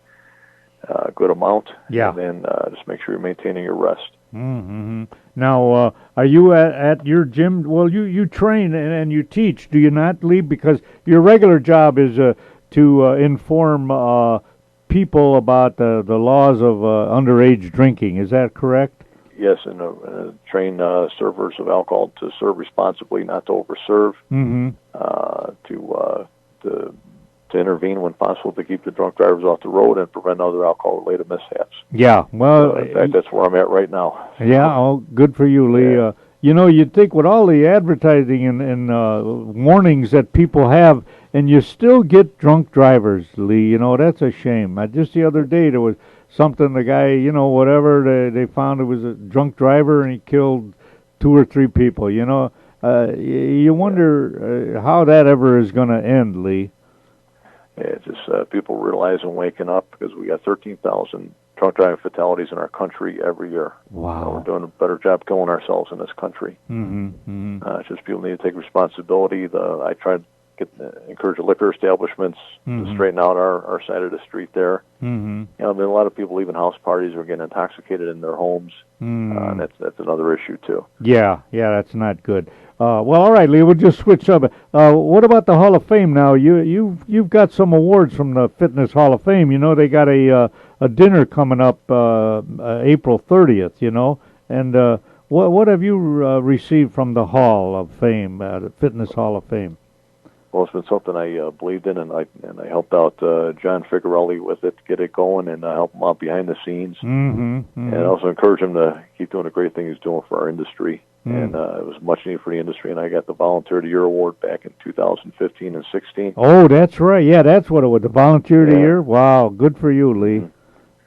a good amount, and then just make sure you're maintaining your rest. Mm-hmm. Now, are you at your gym? Well, you train and you teach, do you not, Lee? Because your regular job is to inform people about the laws of underage drinking. Is that correct? Yes, and train servers of alcohol to serve responsibly, not to overserve, to intervene when possible to keep the drunk drivers off the road and prevent other alcohol-related mishaps. Yeah, well, in fact, that's where I'm at right now. Yeah, oh, good for you, Lee. Yeah. You'd think with all the advertising and warnings that people have, and you still get drunk drivers, Lee. That's a shame. Just the other day there was something, the guy, whatever, they found it was a drunk driver and he killed 2 or 3 people. You wonder how that ever is going to end, Lee. Yeah, it's just people realizing, waking up, because we got 13,000 drunk driving fatalities in our country every year. Wow. We're doing a better job killing ourselves in this country. Mm-hmm. It's just people need to take responsibility. I try to encourage the liquor establishments to straighten out our side of the street there. Mm-hmm. A lot of people leaving house parties are getting intoxicated in their homes. And that's another issue too. Yeah, that's not good. Well, all right, Lee, we'll just switch up. What about the Hall of Fame now? You've got some awards from the Fitness Hall of Fame. They got a dinner coming up April 30th. And what have you received from the Hall of Fame, the Fitness Hall of Fame? Well, it's been something I believed in, and I helped out John Figarelli with it, get it going, and help him out behind the scenes. And I also encourage him to keep doing the great thing he's doing for our industry. And it was much needed for the industry, and I got the Volunteer of the Year award back in 2015 and 16. Oh, that's right. Yeah, that's what it was, the Volunteer of the Year. Wow, good for you, Lee.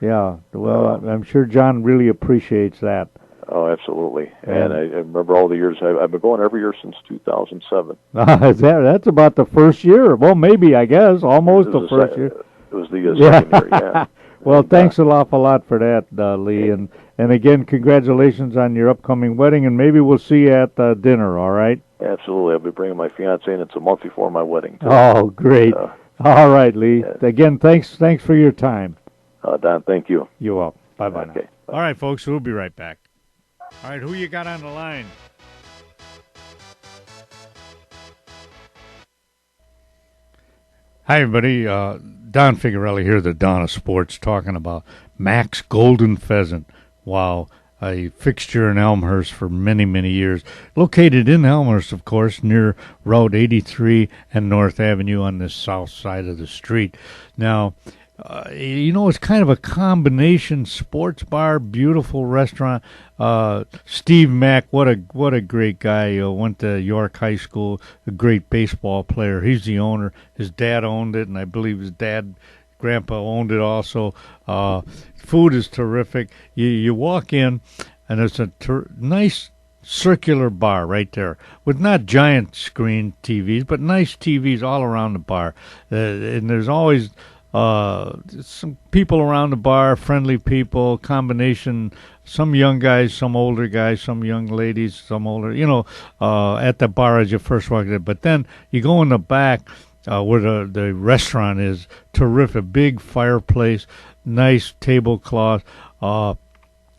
Yeah. Well, I'm sure John really appreciates that. Oh, absolutely. And I remember all the years. I've been going every year since 2007. That's about the first year. Well, maybe, I guess, almost the first year. It was the second year, yeah. Well, thanks an awful lot for that, Lee. And again, congratulations on your upcoming wedding, and maybe we'll see you at dinner, all right? Absolutely. I'll be bringing my fiancée, and it's a month before my wedding, too. Oh, great. All right, Lee. Again, thanks for your time. Don, thank you. You're welcome. Bye-bye. Okay. Now. All right, folks, we'll be right back. All right, who you got on the line? Hi, everybody. Don Figuarelli here, the Dawn of Sports, talking about Max Golden Pheasant. Wow, a fixture in Elmhurst for many, many years. Located in Elmhurst, of course, near Route 83 and North Avenue on the south side of the street. Now, it's kind of a combination sports bar, beautiful restaurant. Steve Mack, what a great guy. Went to York High School, a great baseball player. He's the owner. His dad owned it, and I believe his grandpa owned it also. Food is terrific. You walk in, and it's a nice circular bar right there with not giant screen TVs, but nice TVs all around the bar. And there's always some people around the bar, friendly people, combination, some young guys, some older guys, some young ladies, some older, at the bar as you first walk in. But then you go in the back where the restaurant is, terrific, big fireplace, nice tablecloth,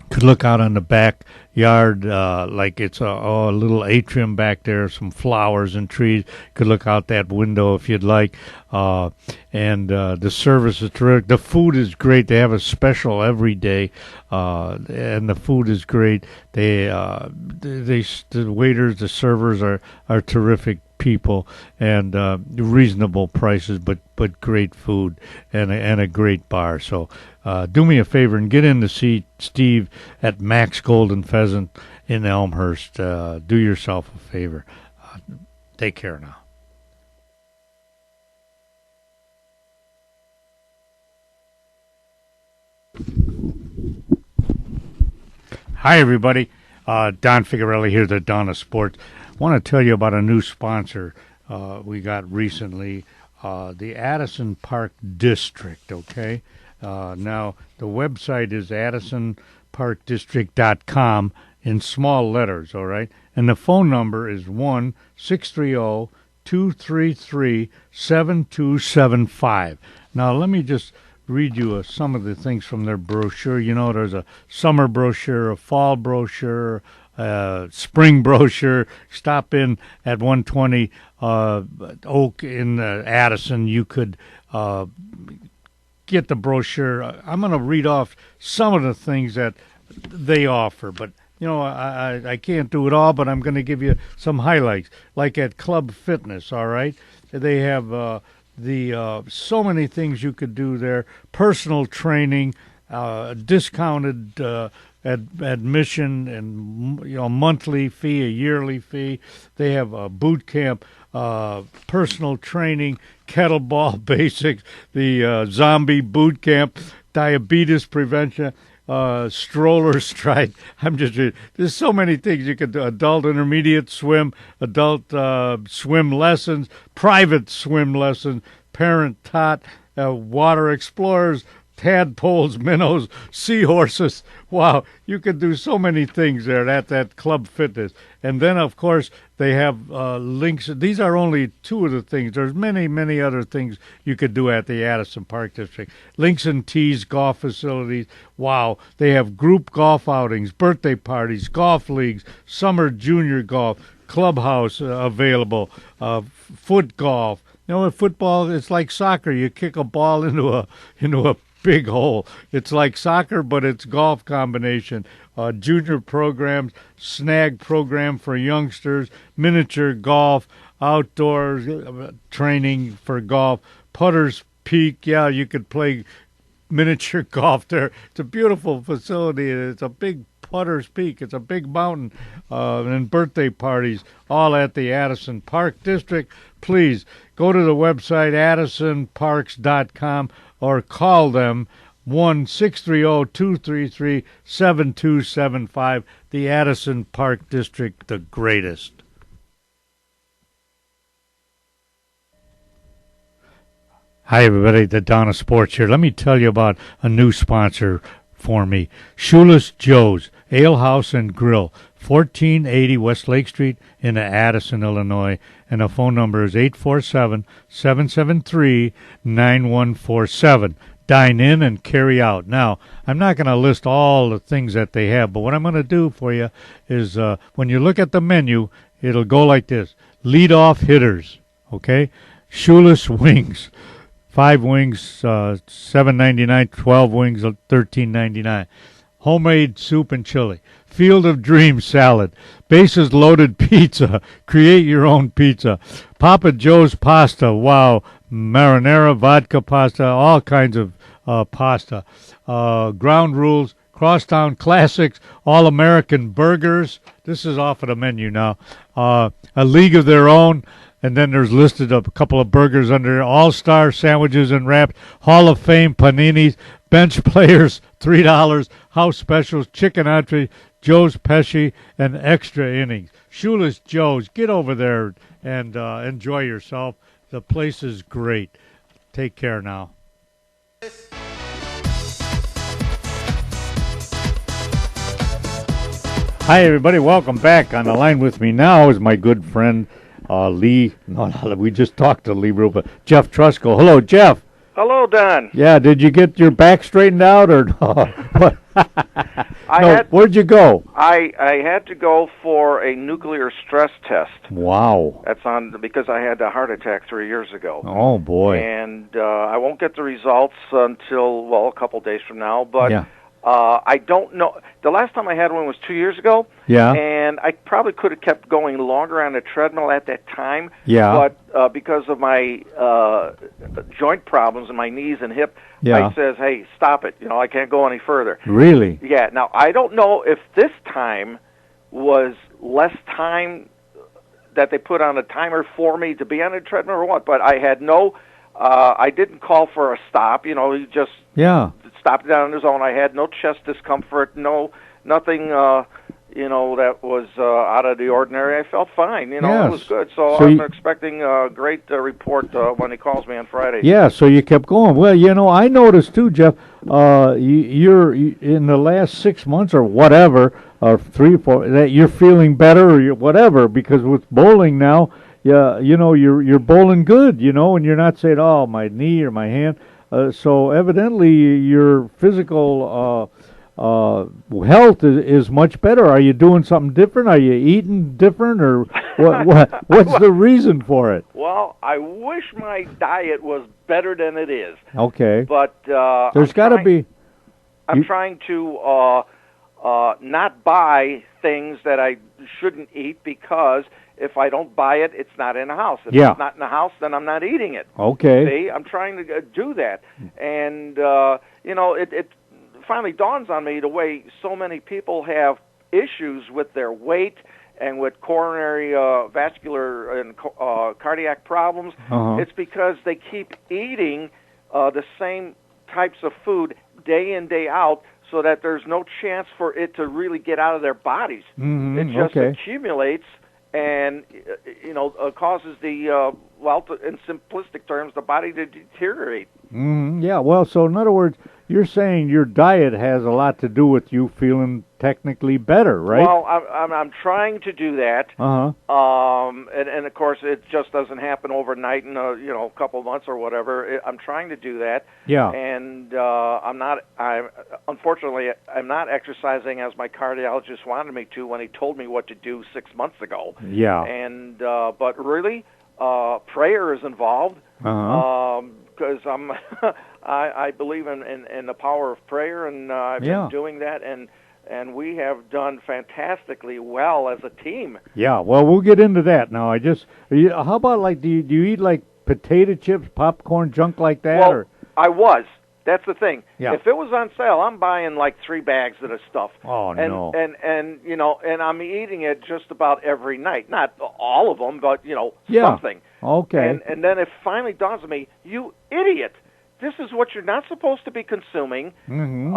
could look out on the backyard like it's a little atrium back there, some flowers and trees. Could look out that window if you'd like. And the service is terrific. The food is great. They have a special every day, and the food is great. The waiters, the servers are terrific people, and reasonable prices, but great food and a great bar. So do me a favor and get in to see Steve at Max Golden Pheasant in Elmhurst. Do yourself a favor. Take care now. Hi, everybody. Don Figuarelli here, the Dawn of Sports. I want to tell you about a new sponsor we got recently, the Addison Park District, okay? Now, the website is addisonparkdistrict.com in small letters, all right? And the phone number is 1-630-233-7275. Now, let me just read you some of the things from their brochure. There's a summer brochure, a fall brochure, spring brochure. Stop in at 120 Oak in Addison. You could get the brochure. I'm going to read off some of the things that they offer, but I can't do it all, but I'm going to give you some highlights. Like at Club Fitness, all right? They have so many things you could do there. Personal training, discounted admission, and monthly fee, a yearly fee. They have a boot camp, personal training, kettlebell basics, the zombie boot camp, diabetes prevention, stroller stride. There's so many things you could do. Adult intermediate swim, adult swim lessons, private swim lessons, parent taught, water explorers, tadpoles, minnows, seahorses. Wow, you could do so many things there at that Club Fitness. And then, of course, they have links. These are only two of the things. There's many, many other things you could do at the Addison Park District. Links and Tees golf facilities. Wow, they have group golf outings, birthday parties, golf leagues, summer junior golf, clubhouse available, foot golf. Football, it's like soccer. You kick a ball into a big hole. It's like soccer, but it's golf combination. Junior programs, snag program for youngsters, miniature golf, outdoors training for golf, Putter's Peak. Yeah, you could play miniature golf there. It's a beautiful facility. It's a big Putter's Peak. It's a big mountain, and birthday parties, all at the Addison Park District. Please go to the website, addisonparks.com, or call them 1-630-233-7275. The Addison Park District, the greatest. Hi, everybody. The Donna Sports here. Let me tell you about a new sponsor for me. Shoeless Joe's Ale House and Grill, 1480 West Lake Street in Addison, Illinois. And the phone number is 847-773-9147. Dine in and carry out. Now, I'm not going to list all the things that they have, but what I'm going to do for you is when you look at the menu, it'll go like this. Lead-off hitters, okay? Shoeless wings. 5 wings, $7.99. 12 wings, $13.99. Homemade soup and chili. Field of Dreams salad. Bases loaded pizza. Create your own pizza. Papa Joe's pasta. Wow. Marinara, vodka pasta, all kinds of pasta. Ground Rules. Crosstown Classics. All-American Burgers. This is off of the menu now. A League of Their Own. And then there's listed a couple of burgers under All-Star Sandwiches and Wraps, Hall of Fame Paninis, Bench Players, $3, House Specials, Chicken Entree, Joe's Pesci, and Extra Innings. Shoeless Joe's, get over there and enjoy yourself. The place is great. Take care now. Hi, everybody. Welcome back. On the line with me now is my good friend, Lee. No, we just talked to Lee Rupa. Jeff Trusco. Hello, Jeff. Hello, Don. Yeah, did you get your back straightened out or no? Where'd you go? I had to go for a nuclear stress test. Wow. That's because I had a heart attack 3 years ago. Oh, boy. And I won't get the results until, a couple days from now. But yeah. I don't know. The last time I had one was 2 years ago. Yeah. And I probably could have kept going longer on the treadmill at that time. Yeah. But because of my joint problems in my knees and hip, yeah. I says, hey, stop it. I can't go any further. Really? Yeah. Now, I don't know if this time was less time that they put on a timer for me to be on a treadmill or what, but I had I didn't call for a stop. He just stopped down on his own. I had no chest discomfort, nothing, that was out of the ordinary. I felt fine. It was good. So I'm expecting a great report when he calls me on Friday. Yeah, so you kept going. Well, I noticed too, Jeff, you're in the last 6 months or whatever, or 3 or 4, that you're feeling better or whatever, because with bowling now, you're bowling good, and you're not saying, oh, my knee or my hand. So evidently your physical health is much better. Are you doing something different? Are you eating different, or what's the reason for it? Well, I wish my diet was better than it is. Okay. But there's got to be. I'm trying to not buy things that I shouldn't eat, because if I don't buy it, it's not in the house. If it's not in the house, then I'm not eating it. Okay. See, I'm trying to do that. And, it finally dawns on me the way so many people have issues with their weight and with coronary vascular and cardiac problems. Uh-huh. It's because they keep eating the same types of food day in, day out, so that there's no chance for it to really get out of their bodies. Mm-hmm. It just accumulates and causes the in simplistic terms, the body to deteriorate. Yeah. Well, so in other words, you're saying your diet has a lot to do with you feeling technically better, right? Well, I'm trying to do that. And of course, it just doesn't happen overnight in a couple of months or whatever. I'm trying to do that. Yeah. And unfortunately, I'm not exercising as my cardiologist wanted me to when he told me what to do 6 months ago. Yeah. And but really, prayer is involved. Because I believe in the power of prayer, and I've been doing that, and we have done fantastically well as a team. Yeah, well, we'll get into that now. How about do you eat like potato chips, popcorn, junk like that? Well, I was. That's the thing. Yeah. If it was on sale, I'm buying like 3 bags of the stuff. Oh, no. And I'm eating it just about every night. Not all of them, but something. Okay. And then it finally dawns on me, you idiot. this is what you're not supposed to be consuming. Mm-hmm.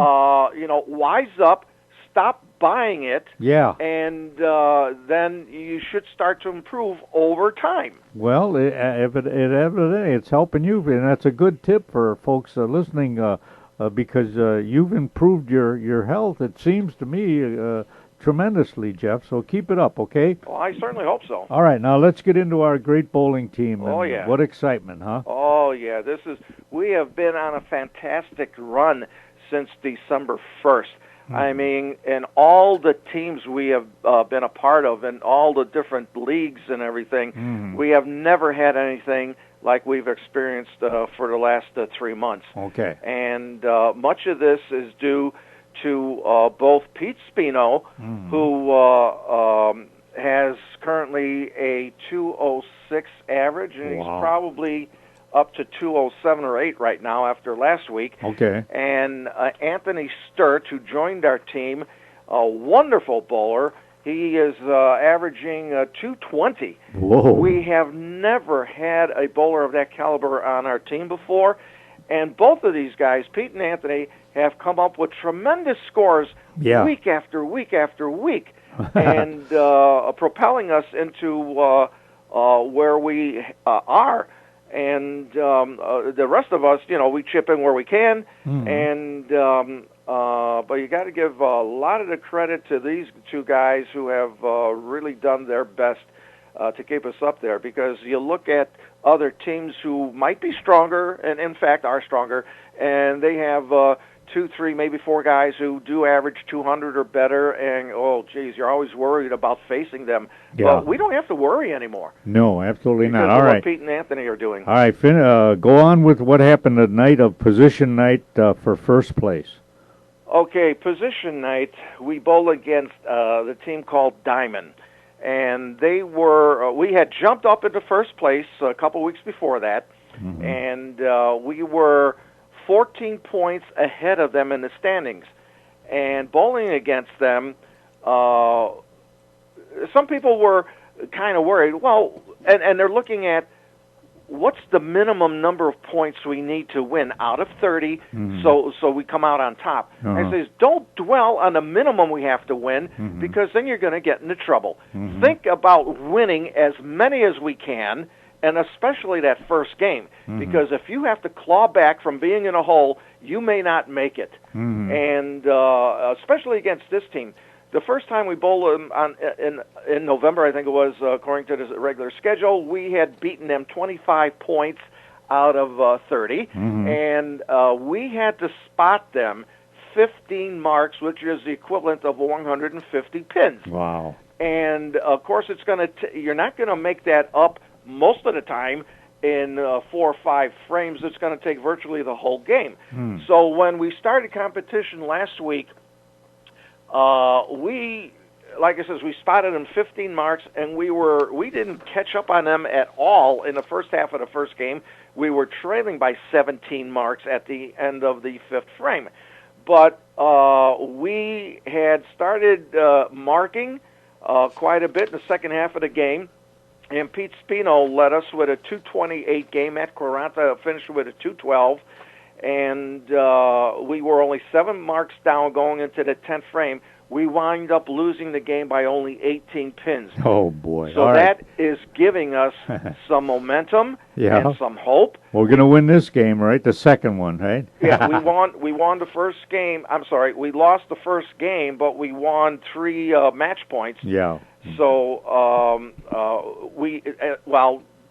Wise up, stop buying it. Yeah. And then you should start to improve over time. Well, evidently it's helping you, and that's a good tip for folks listening because you've improved your health, it seems to me, tremendously, Jeff. So keep it up, okay? Well, I certainly hope so. All right, now let's get into our great bowling team. Oh, yeah. What excitement, huh? Oh, yeah. We have been on a fantastic run since December 1st. I mean, in all the teams we have been a part of, and all the different leagues and everything, we have never had anything like we've experienced for the last 3 months. Okay. And much of this is due to both Pete Spino, who has currently a 206 average, and he's probably up to 207 or 8 right now after last week. Okay. And Anthony Sturt, who joined our team, a wonderful bowler. He is averaging 220. Whoa. We have never had a bowler of that caliber on our team before. And both of these guys, Pete and Anthony, have come up with tremendous scores week after week after week, and propelling us into where we are. And the rest of us, we chip in where we can, and but you got to give a lot of the credit to these two guys who have really done their best to keep us up there. Because you look at other teams who might be stronger, and in fact are stronger, and they have 2, 3, maybe 4 guys who do average 200 or better, and oh, geez, you're always worried about facing them. Yeah. But we don't have to worry anymore. No, absolutely Because not. All of right. what Pete and Anthony are doing. All right, go on with what happened the night of position night for first place. Okay, position night, we bowled against the team called Diamond. And they were, we had jumped up into first place a couple weeks before that, and we were 14 points ahead of them in the standings. And bowling against them, some people were kind of worried. Well, and they're looking at what's the minimum number of points we need to win out of 30 so we come out on top. I says, don't dwell on the minimum we have to win because then you're going to get into trouble. Think about winning as many as we can, and especially that first game, because if you have to claw back from being in a hole, you may not make it. And especially against this team. The first time we bowled in November, I think it was, according to the regular schedule, we had beaten them 25 points out of 30, and we had to spot them 15 marks, which is the equivalent of 150 pins. Wow. And, of course, it's going to you're not going to make that up most of the time in 4 or 5 frames. It's going to take virtually the whole game. So when we started competition last week, we, like I said, we spotted them 15 marks, and we didn't catch up on them at all in the first half of the first game. We were trailing by 17 marks at the end of the 5th frame. But we had started marking quite a bit in the second half of the game, and Pete Spino led us with a 228 game. Matt Quaranta finished with a 212. And we were only 7 marks down going into the 10th frame. We wind up losing the game by only 18 pins. Oh, boy. So all that right. is giving us some momentum and some hope. We're going to win this game, right? The second one, right? Yeah, we won the first game. I'm sorry, we lost the first game, but we won 3 match points. Yeah. So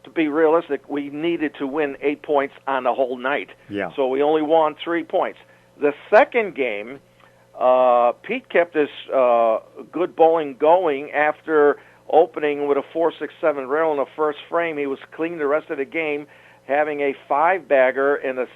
to be realistic, we needed to win 8 points on the whole night. Yeah. So we only won 3 points. The second game, Pete kept his good bowling going after opening with a 4-6-7 rail in the first frame. He was clean the rest of the game, having a 5-bagger in the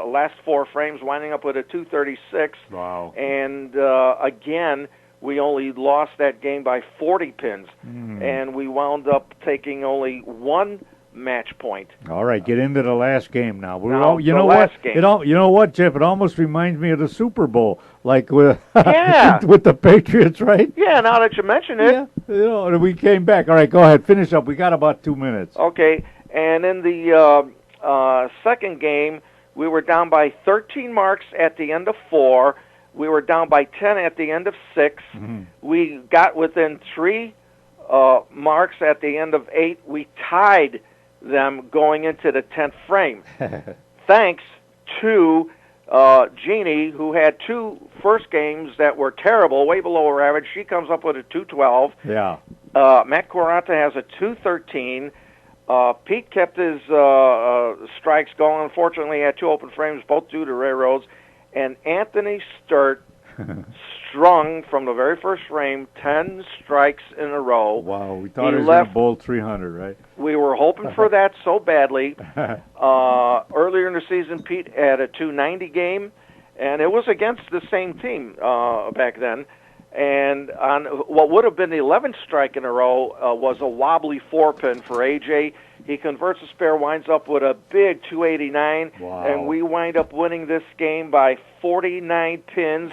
last 4 frames, winding up with a 236. Wow. And again, we only lost that game by 40 pins, and we wound up taking only 1 match point. All right, get into the last game now. You know what? You know what, Jeff? It almost reminds me of the Super Bowl, like with Yeah. with the Patriots, right? Yeah, now that you mention it. Yeah, we came back. All right, go ahead, finish up. We got about 2 minutes. Okay, and in the second game, We were down by 13 marks at the end of 4. We were down by 10 at the end of 6. Mm-hmm. We got within 3 marks at the end of 8. We tied them going into the 10th frame. Thanks to Jeannie, who had 2 first games that were terrible, way below her average. She comes up with a 212. Yeah. Matt Quaranta has a 213. Pete kept his strikes going. Unfortunately, he had 2 open frames, both due to railroads. And Anthony Sturt strung from the very first frame 10 strikes in a row. Wow, we thought he was going to bowl 300, right? We were hoping for that so badly. Earlier in the season, Pete had a 290 game, and it was against the same team back then. And on what would have been the 11th strike in a row was a wobbly 4-pin for AJ. He converts a spare, winds up with a big 289, and we wind up winning this game by 49 pins,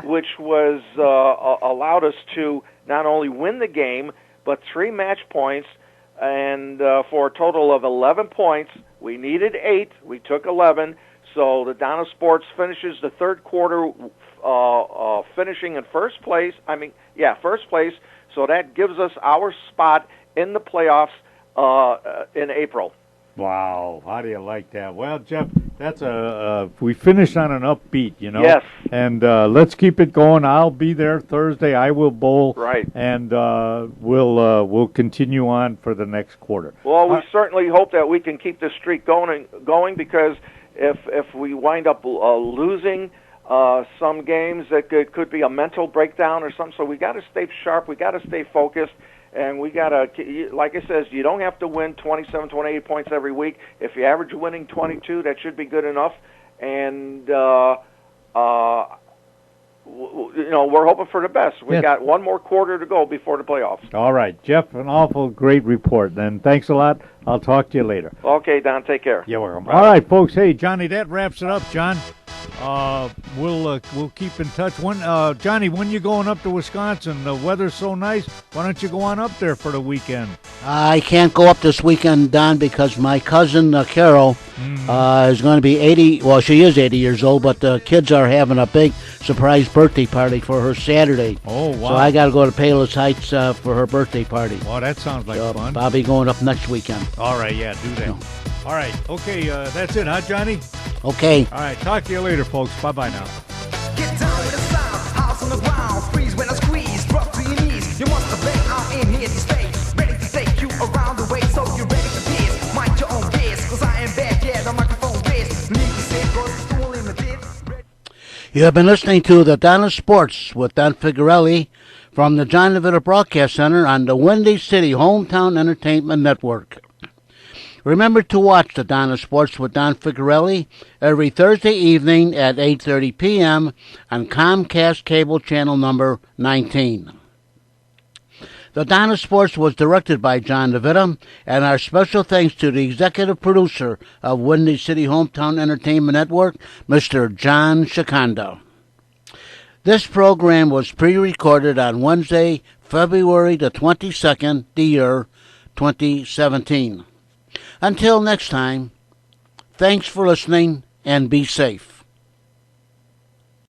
which was allowed us to not only win the game, but 3 match points, and for a total of 11 points. We needed 8. We took 11. So the Donna Sports finishes the third quarter finishing in first place. First place. So that gives us our spot in the playoffs in April. Wow, how do you like that? Well, Jeff, that's we finished on an upbeat, you know. Yes. And let's keep it going. I'll be there Thursday. I will bowl. Right. And we'll continue on for the next quarter. Well, we certainly hope that we can keep this streak going because if we wind up losing some games, that could be a mental breakdown or something. So we got to stay sharp. We got to stay focused. And we got to, like I says, you don't have to win 27, 28 points every week. If you average winning 22, that should be good enough. And, we're hoping for the best. We got one more quarter to go before the playoffs. All right, Jeff, an awful great report. Then thanks a lot. I'll talk to you later. Okay, Don, take care. You're welcome. All right, folks. Hey, Johnny, that wraps it up, John. We'll keep in touch. Johnny, when you going up to Wisconsin? The weather's so nice. Why don't you go on up there for the weekend? I can't go up this weekend, Don, because my cousin Carol is going to be 80. Well, she is 80 years old, but the kids are having a big surprise birthday party for her Saturday. Oh, wow. So I got to go to Palos Heights for her birthday party. Well, that sounds like fun. I'll be going up next weekend. All right, yeah, do that. All right, okay, that's it, huh, Johnny? Okay. All right, talk to you later, folks. Bye-bye now. Get down with the sound, house on the ground, freeze when I squeeze, drop to your knees. You must have been out in here to stay, ready to take you around the way, so you're ready for this. Mind your own biz, cause I am back, yeah, the microphone biz. Need to say, go to school in the ditch. You have been listening to the Donna Sports with Don Figarelli from the John DeVita Broadcast Center on the Windy City Hometown Entertainment Network. Remember to watch the Donna Sports with Don Figarelli every Thursday evening at 8:30 p.m. on Comcast Cable Channel number 19. The Donna Sports was directed by John DeVita, and our special thanks to the executive producer of Windy City Hometown Entertainment Network, Mr. John Shikanda. This program was pre-recorded on Wednesday, February the 22nd, the year 2017. Until next time, thanks for listening and be safe.